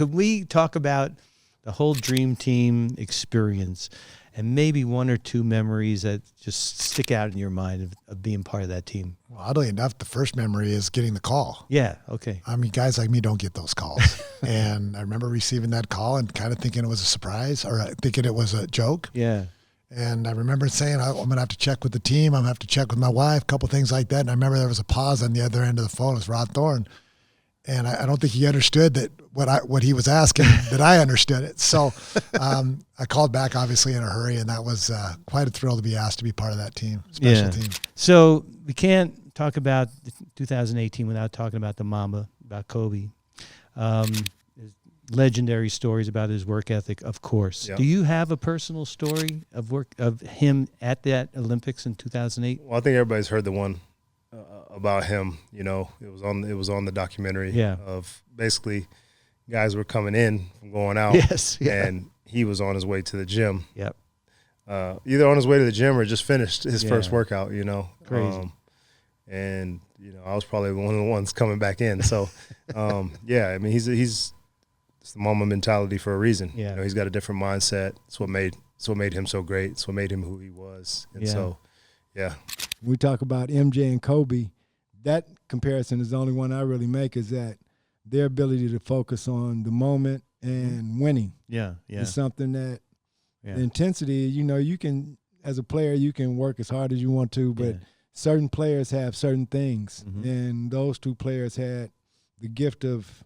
could we talk about the whole Dream Team experience and maybe one or two memories that just stick out in your mind of being part of that team? Well, oddly enough, the first memory is getting the call. Yeah, okay. I mean, guys like me don't get those calls. And I remember receiving that call and kind of thinking it was a surprise or thinking it was a joke. Yeah. And I remember saying, I'm going to have to check with the team. I'm going to have to check with my wife, a couple things like that. And I remember there was a pause on the other end of the phone. It was Rod Thorne. And I don't think he understood that what he was asking, that I understood it. So I called back, obviously, in a hurry, and that was quite a thrill to be asked to be part of that team, special team. So we can't talk about 2018 without talking about the Mamba, about Kobe. Legendary stories about his work ethic, of course. Yeah. Do you have a personal story of him at that Olympics in 2008? Well, I think everybody's heard the one about him. You know, it was on the documentary. Of basically guys were coming in from going out. Yes. Yeah. And he was on his way to the gym. Yep. Either on his way to the gym or just finished his first workout. You know, crazy. And you know, I was probably one of the ones coming back in. So, yeah, I mean, he's it's the Mamba mentality for a reason. Yeah. You know, he's got a different mindset. It's what made him so great. It's what made him who he was. And so, yeah. When we talk about MJ and Kobe, that comparison is the only one I really make, is that their ability to focus on the moment and winning. Yeah. Is something that the intensity, you know, you can, as a player, you can work as hard as you want to, but certain players have certain things. And those two players had the gift of,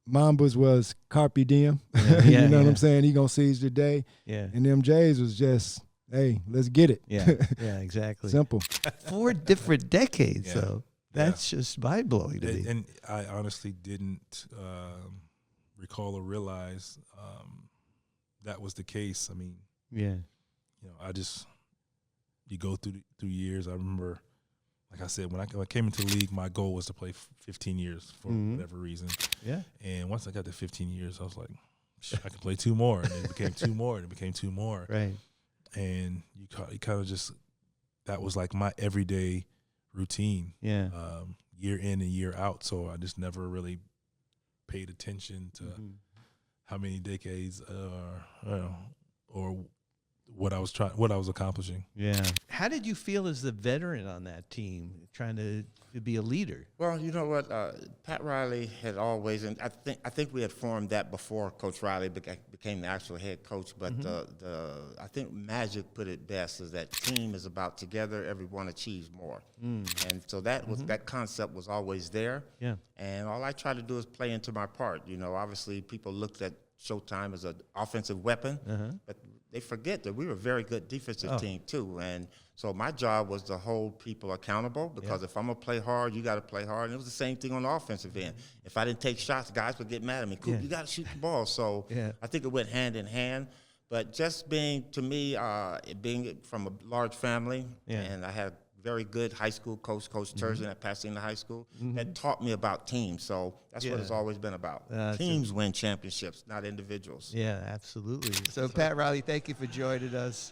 Mamba's was carpe diem. You know what I'm saying? He gonna seize the day. Yeah. And MJ's was just, hey, let's get it. Yeah, exactly. Simple. 4 different decades, though. That's just mind-blowing to me. And I honestly didn't recall or realize that was the case. I mean, you know, you go through years. I remember, like I said, when I came into the league, my goal was to play 15 years for whatever reason. Yeah. And once I got to 15 years, I was like, I can play 2 more. And it became 2 more, and it became 2 more. Right. And you kind of just, that was like my everyday routine. Yeah. Year in and year out. So I just never really paid attention to how many decades or what I was accomplishing. Yeah. How did you feel as the veteran on that team, trying to be a leader? Well, you know what, Pat Riley had always, and I think we had formed that before Coach Riley became the actual head coach. But I think Magic put it best: is that team is about together, everyone achieves more. And so that was that concept was always there. Yeah. And all I tried to do is play into my part. You know, obviously people looked at Showtime as an offensive weapon, but they forget that we were a very good defensive team too. And so my job was to hold people accountable, because if I'm going to play hard, you got to play hard. And it was the same thing on the offensive end. If I didn't take shots, guys would get mad at me. Coop, you got to shoot the ball. So I think it went hand in hand. But just being, to me, being from a large family, and I had very good high school coach, Coach Turgeon at Pasadena High School, that taught me about teams. So that's what it's always been about. Teams win championships, not individuals. Yeah, absolutely. So, Pat Riley, thank you for joining us.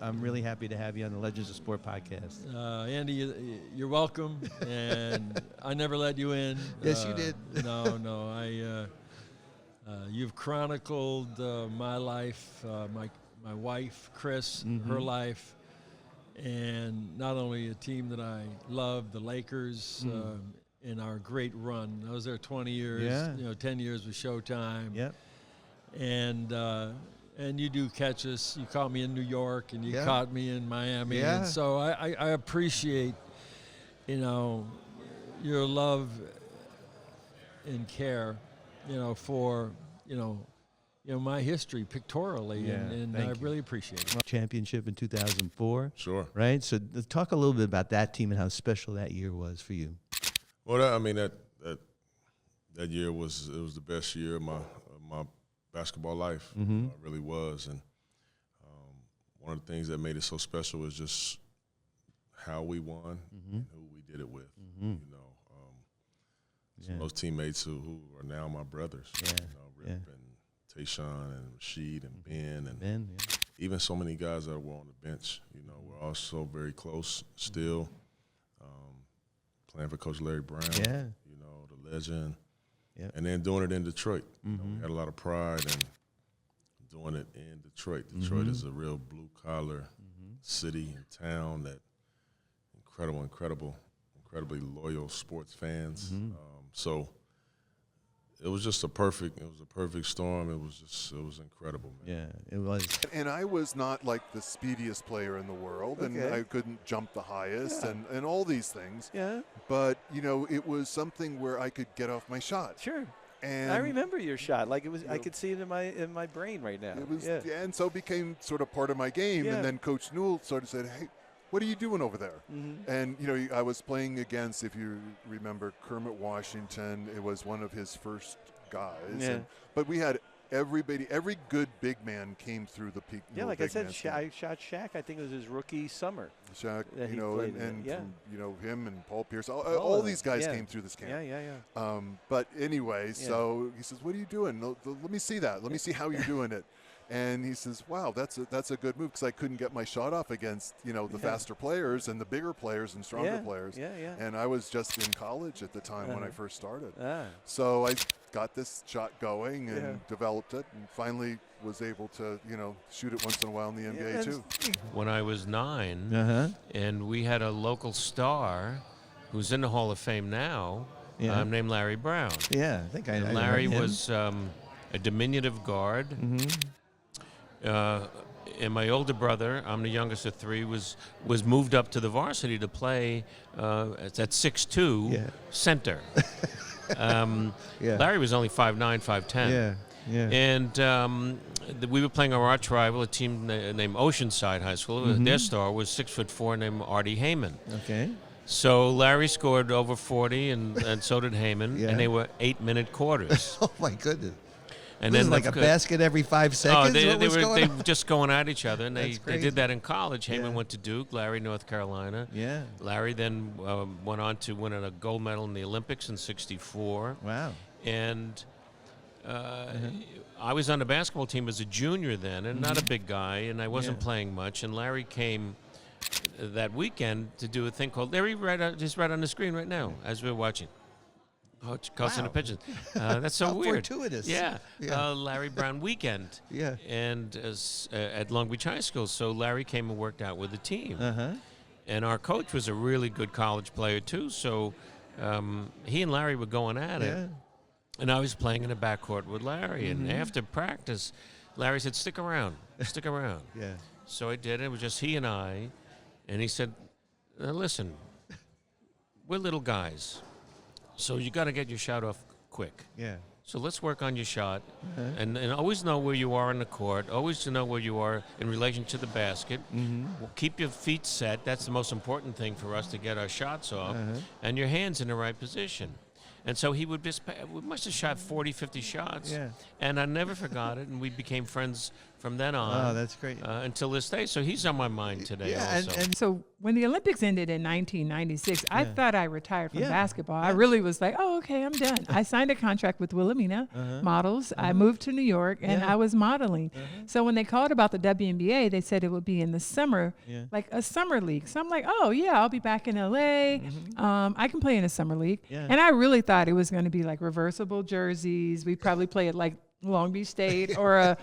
I'm really happy to have you on the Legends of Sport podcast. Andy, you're welcome, and I never let you in. Yes, you did. No, you've chronicled my life, my wife, Chris, her life. And not only a team that I love, the Lakers, in our great run. I was there 20 years, 10 years with Showtime. Yep. And you do catch us. You caught me in New York, and you caught me in Miami. Yeah. And so I appreciate, your love and care, for, my history pictorially, and I really appreciate it. Championship in 2004. Sure. Right? So talk a little bit about that team and how special that year was for you. Well, that year was the best year of my basketball life. It really was. And one of the things that made it so special was just how we won and who we did it with. Some of those teammates who are now my brothers. Rip and Tayshaun and Rashid and Ben and even so many guys that were on the bench. We're all so very close still. Playing for Coach Larry Brown, the legend. Yep. And then doing it in Detroit. You know, we had a lot of pride in doing it in Detroit. Detroit is a real blue-collar city and town that incredibly loyal sports fans. So it was just a perfect storm. It was incredible, man. Yeah, it was. And I was not like the speediest player in the world, and I couldn't jump the highest, and all these things. Yeah. But it was something where I could get off my shot. Sure. And I remember your shot. Like it was, I could see it in my brain right now. It was, and so it became sort of part of my game. Yeah. And then Coach Newell sort of said, "Hey, what are you doing over there?" And I was playing against, if you remember, Kermit Washington. It was one of his first guys. Yeah. But we had every good big man came through the peak. Yeah, like I said, I shot Shaq. I think it was his rookie summer. Shaq, that he played in. from, him and Paul Pierce, all these guys came through this camp. Yeah. But anyway, so he says, "What are you doing? Let me see that. Let me see how you're doing it." And he says, "Wow, that's a good move," because I couldn't get my shot off against the faster players and the bigger players and stronger players. Yeah. And I was just in college at the time when I first started. So I got this shot going and developed it, and finally was able to shoot it once in a while in the NBA too. When I was 9, and we had a local star who's in the Hall of Fame now, named Larry Brown. Yeah, I think I know Larry him. was a diminutive guard. And my older brother, I'm the youngest of 3, was moved up to the varsity to play at 6'2", center. Larry was only 5'9", 5'10". And we were playing our arch rival, a team named Oceanside High School. Their star was 6'4", named Artie Heyman. Okay. So Larry scored over 40, and so did Heyman, and they were 8-minute quarters. Oh my goodness! And this then is like a basket every 5 seconds. they were just going at each other, and they crazy. did that in college. Heyman went to Duke, Larry North Carolina. Yeah. Larry then went on to win a gold medal in the Olympics in '64. Wow. And I was on the basketball team as a junior then, and not a big guy, and I wasn't playing much. And Larry came that weekend to do a thing called Larry right on the screen right now as we're watching. Oh, Carlson and Pigeons. That's so weird. Fortuitous. Yeah. Larry Brown weekend. Yeah. And at Long Beach High School. So Larry came and worked out with the team. And our coach was a really good college player too. So he and Larry were going at it. And I was playing in the backcourt with Larry. And after practice, Larry said, "Stick around. Stick around." Yeah. So I did. It was just he and I. And he said, "Listen, we're little guys. So you got to get your shot off quick. Yeah. So let's work on your shot, and always know where you are in the court. Always to know where you are in relation to the basket. Well, keep your feet set. That's the most important thing for us to get our shots off, and your hands in the right position." And so we must have shot 40, 50 shots. Yeah. And I never forgot it, and we became friends from then on. Oh, that's great. Until this day. So he's on my mind today also. And so when the Olympics ended in 1996, I thought I retired from basketball. I really was like, oh, okay, I'm done. I signed a contract with Wilhelmina Models. I moved to New York, and I was modeling. So when they called about the WNBA, they said it would be in the summer, like a summer league. So I'm like, oh, yeah, I'll be back in L.A. I can play in a summer league. Yeah. And I really thought it was going to be like reversible jerseys. We'd probably play at like Long Beach State or a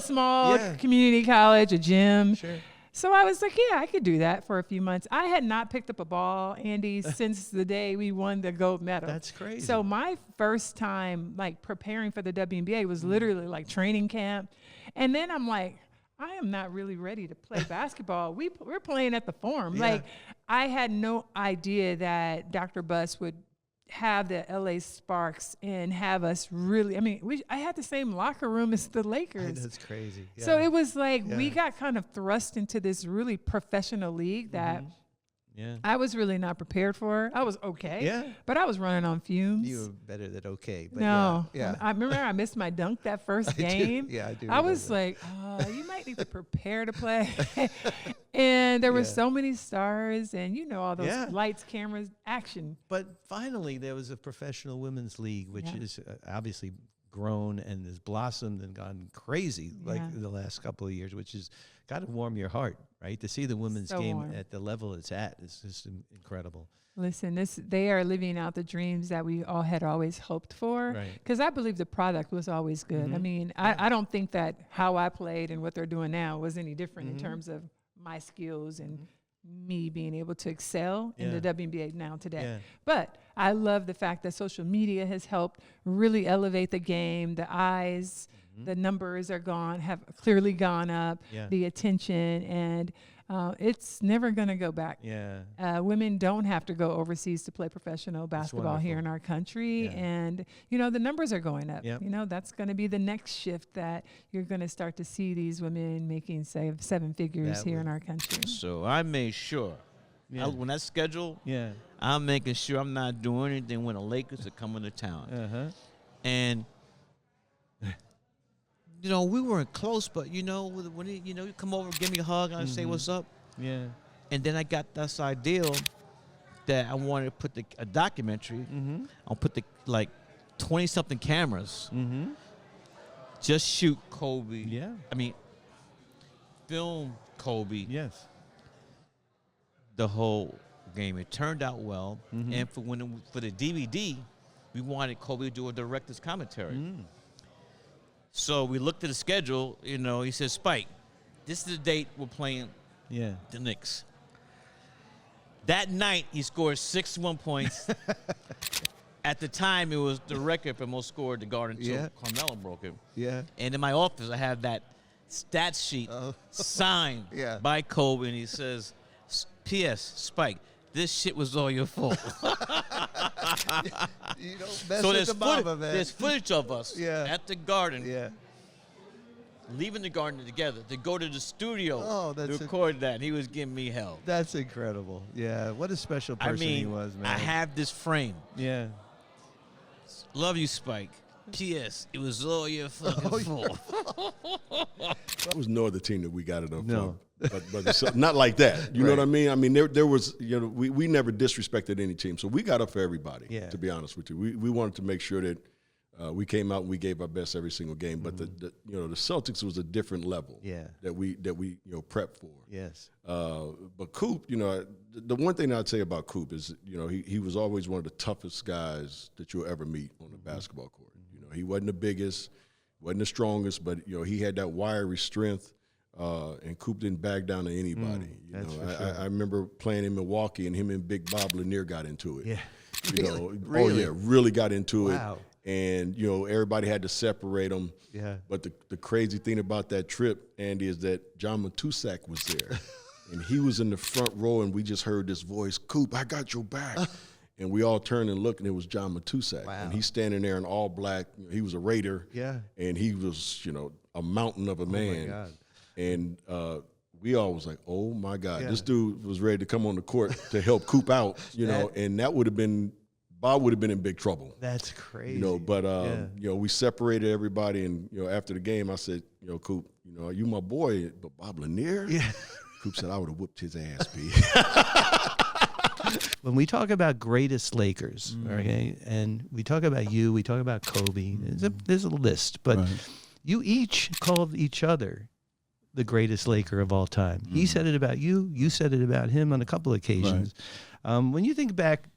small community college, a gym. Sure. So I was like, yeah, I could do that for a few months. I had not picked up a ball, Andy, since the day we won the gold medal. That's crazy. So my first time like preparing for the WNBA was literally like training camp. And then I'm like, I am not really ready to play basketball. We're playing at the Forum. Yeah. Like I had no idea that Dr. Buss would have the LA Sparks and have us really, I had the same locker room as the Lakers. That's crazy. Yeah. So it was like we got kind of thrust into this really professional league that I was really not prepared for. I was okay, but I was running on fumes. You were better than okay. But no. I remember I missed my dunk that first game. I do. I was like, you might need to prepare to play. And there were so many stars and, all those lights, cameras, action. But finally, there was a professional women's league, which is obviously grown and has blossomed and gone crazy like the last couple of years, which has got to warm your heart, right? To see the women's game at the level it's at is just incredible. Listen, they are living out the dreams that we all had always hoped for. Because I believe the product was always good. I mean, I don't think that how I played and what they're doing now was any different in terms of my skills and me being able to excel in the WNBA now today. But I love the fact that social media has helped really elevate the game. The eyes, the numbers have clearly gone up, the attention, and it's never going to go back. Women don't have to go overseas to play professional basketball here in our country. And, the numbers are going up. That's going to be the next shift that you're going to start to see these women making, say, 7 figures here in our country. So I made sure. When that's scheduled, I'm making sure I'm not doing anything when the Lakers are coming to town. And we weren't close, but when you come over, give me a hug, and I say what's up. And then I got this ideal that I wanted to put a documentary. I'll put 20-something cameras. Just shoot Kobe. I mean, film Kobe. The whole game. It turned out well. And for the DVD, we wanted Kobe to do a director's commentary. So we looked at the schedule, he said, Spike, this is the date we're playing the Knicks. That night, he scored 61 points. At the time, it was the record for most scored the Garden until Carmelo broke it. And in my office, I have that stats sheet signed by Kobe, and he says, P.S. Spike, this shit was all your fault. So there's footage of us at the Garden, leaving the Garden together to go to the studio to record that. And he was giving me hell. That's incredible. Yeah, what a special person he was, man. I have this frame. Love you, Spike. P.S. It was all your fucking fault. There was no other team that we got it on. No. But not like that. You know what I mean? I mean, there was, we never disrespected any team. So we got up for everybody, to be honest with you. We wanted to make sure that we came out and we gave our best every single game. But the Celtics was a different level that we prepped for. But Coop, the one thing I'd say about Coop is, he was always one of the toughest guys that you'll ever meet on the basketball court. He wasn't the biggest, wasn't the strongest, but he had that wiry strength. And Coop didn't back down to anybody. I remember playing in Milwaukee, and him and Big Bob Lanier got into it. Really got into it. And everybody had to separate them. But the crazy thing about that trip, Andy, is that John Matusak was there, and he was in the front row, and we just heard this voice, "Coop, I got your back." And we all turned and looked, and it was John Matusak. And he's standing there in all black. He was a Raider. And he was, a mountain of a man. My God. And we all was like, oh, my God. This dude was ready to come on the court to help Coop out, and that would have been – Bob would have been in big trouble. That's crazy. But, we separated everybody, and, after the game, I said, Coop, you my boy, but Bob Lanier? Coop said, I would have whooped his ass, B. When we talk about greatest Lakers, okay, and we talk about you, we talk about Kobe, there's a list, but you each called each other the greatest Laker of all time. He said it about you. You said it about him on a couple of occasions. When you think back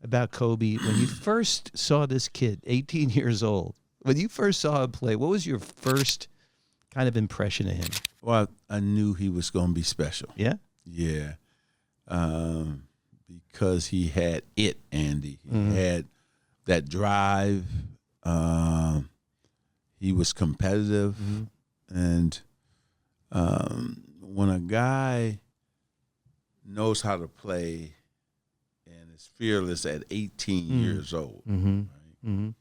about Kobe, when you first saw this kid, 18 years old, when you first saw him play, what was your first kind of impression of him? Well, I knew he was going to be special. Yeah? Yeah. Because he had it, Andy. He had that drive. He was competitive. And when a guy knows how to play and is fearless at 18 years old, right?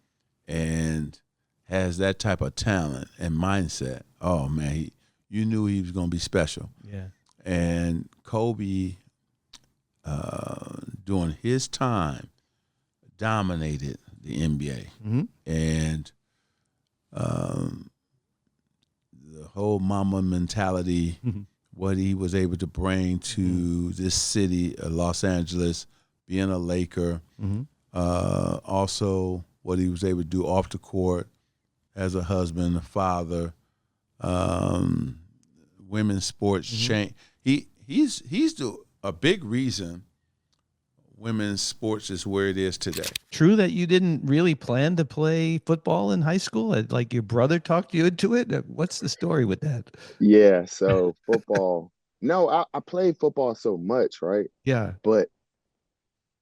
And has that type of talent and mindset, oh, man, you knew he was going to be special. Yeah. And Kobe, during his time, dominated the NBA. And the whole Mamba mentality, what he was able to bring to this city, Los Angeles, being a Laker, also what he was able to do off the court, as a husband, a father. Women's sports change. He's a big reason women's sports is where it is today. True that you didn't really plan to play football in high school? Like your brother talked you into it? What's the story with that? Yeah, so football. No, I played football so much, right? Yeah. But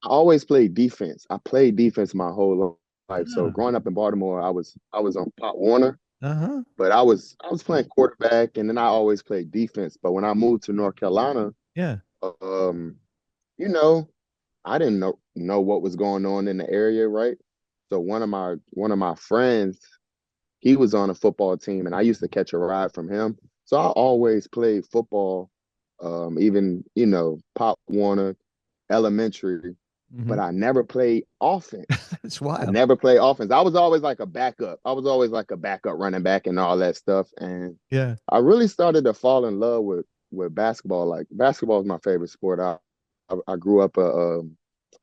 I always played defense. I played defense my whole life. So growing up in Baltimore, I was on Pop Warner. But I was playing quarterback, and then I always played defense. But when I moved to North Carolina, you know, I didn't know what was going on in the area, right? So one of my friends, he was on a football team, and I used to catch a ride from him. So I always played football, even Pop Warner, elementary. But I never played offense. That's wild. I never played offense. I was always like a backup. I was always like a backup running back and all that stuff. And I really started to fall in love with basketball. Like basketball is my favorite sport. I grew up a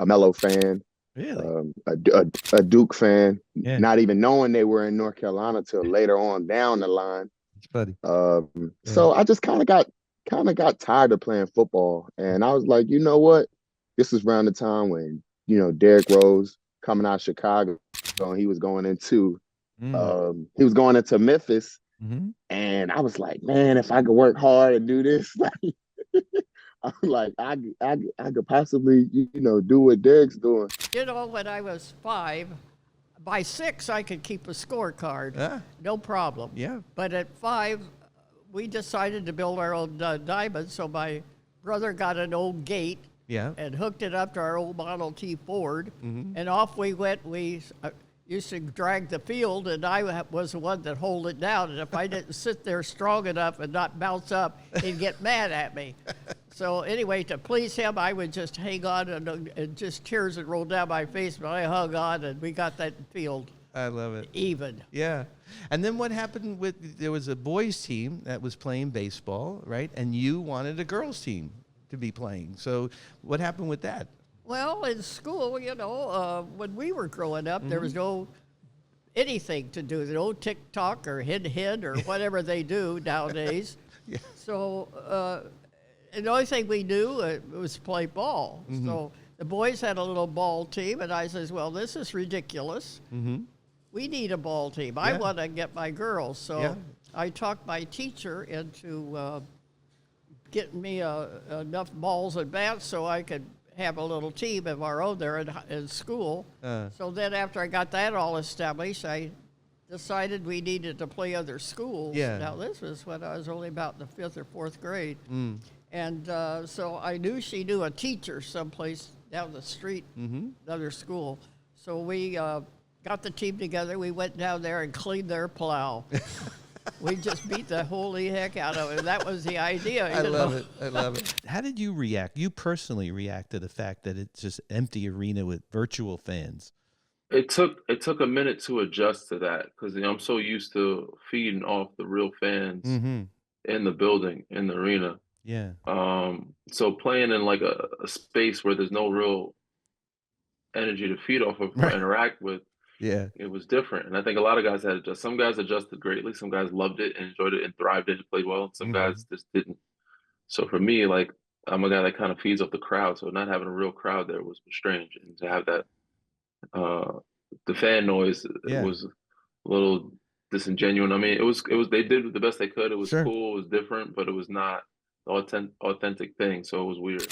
Melo fan, really, a Duke fan, not even knowing they were in North Carolina till later on down the line. It's funny. So I just kind of got tired of playing football, and I was like, you know what? This is around the time when, Derrick Rose coming out of Chicago, and he was going into Memphis. And I was like, man, if I could work hard and do this, I'm like, I could possibly, do what Derrick's doing. When I was 5, by 6, I could keep a scorecard. No problem. Yeah. But at 5, we decided to build our own diamond. So my brother got an old gate. And hooked it up to our old Model T Ford, and off we went. We used to drag the field, and I was the one that hold it down. And if I didn't sit there strong enough and not bounce up, he'd get mad at me. So anyway, to please him, I would just hang on, and just tears would roll down my face, but I hung on, and we got that field. I love it. Even. Yeah. And then what happened there was a boys team that was playing baseball, right? And you wanted a girls team to be playing. So what happened with that? Well, in school, when we were growing up, there was no anything to do. No TikTok or hit or whatever they do nowadays. So the only thing we knew was play ball. So the boys had a little ball team, and I says, well, this is ridiculous. We need a ball team. I want to get my girls. So I talked my teacher into getting me enough balls and bats so I could have a little team of our own there in school. So then after I got that all established, I decided we needed to play other schools. Now this was when I was only about in the 5th or 4th grade. And so I knew she knew a teacher someplace down the street, another school. So we got the team together. We went down there and cleaned their plow. We just beat the holy heck out of it. That was the idea. I love it. How did you react? You personally react to the fact that it's just empty arena with virtual fans? It took a minute to adjust to that because I'm so used to feeding off the real fans in the building, in the arena. Yeah. So playing in like a space where there's no real energy to feed off of or interact with. It was different. And I think a lot of guys had to adjust. Some guys adjusted greatly. Some guys loved it and enjoyed it and thrived in it, played well. Some guys just didn't. So for me, like, I'm a guy that kind of feeds off the crowd. So not having a real crowd there was strange. And to have that, the fan noise, it was a little disingenuous. I mean, it was, they did the best they could. It was cool. It was different, but it was not the authentic thing. So it was weird.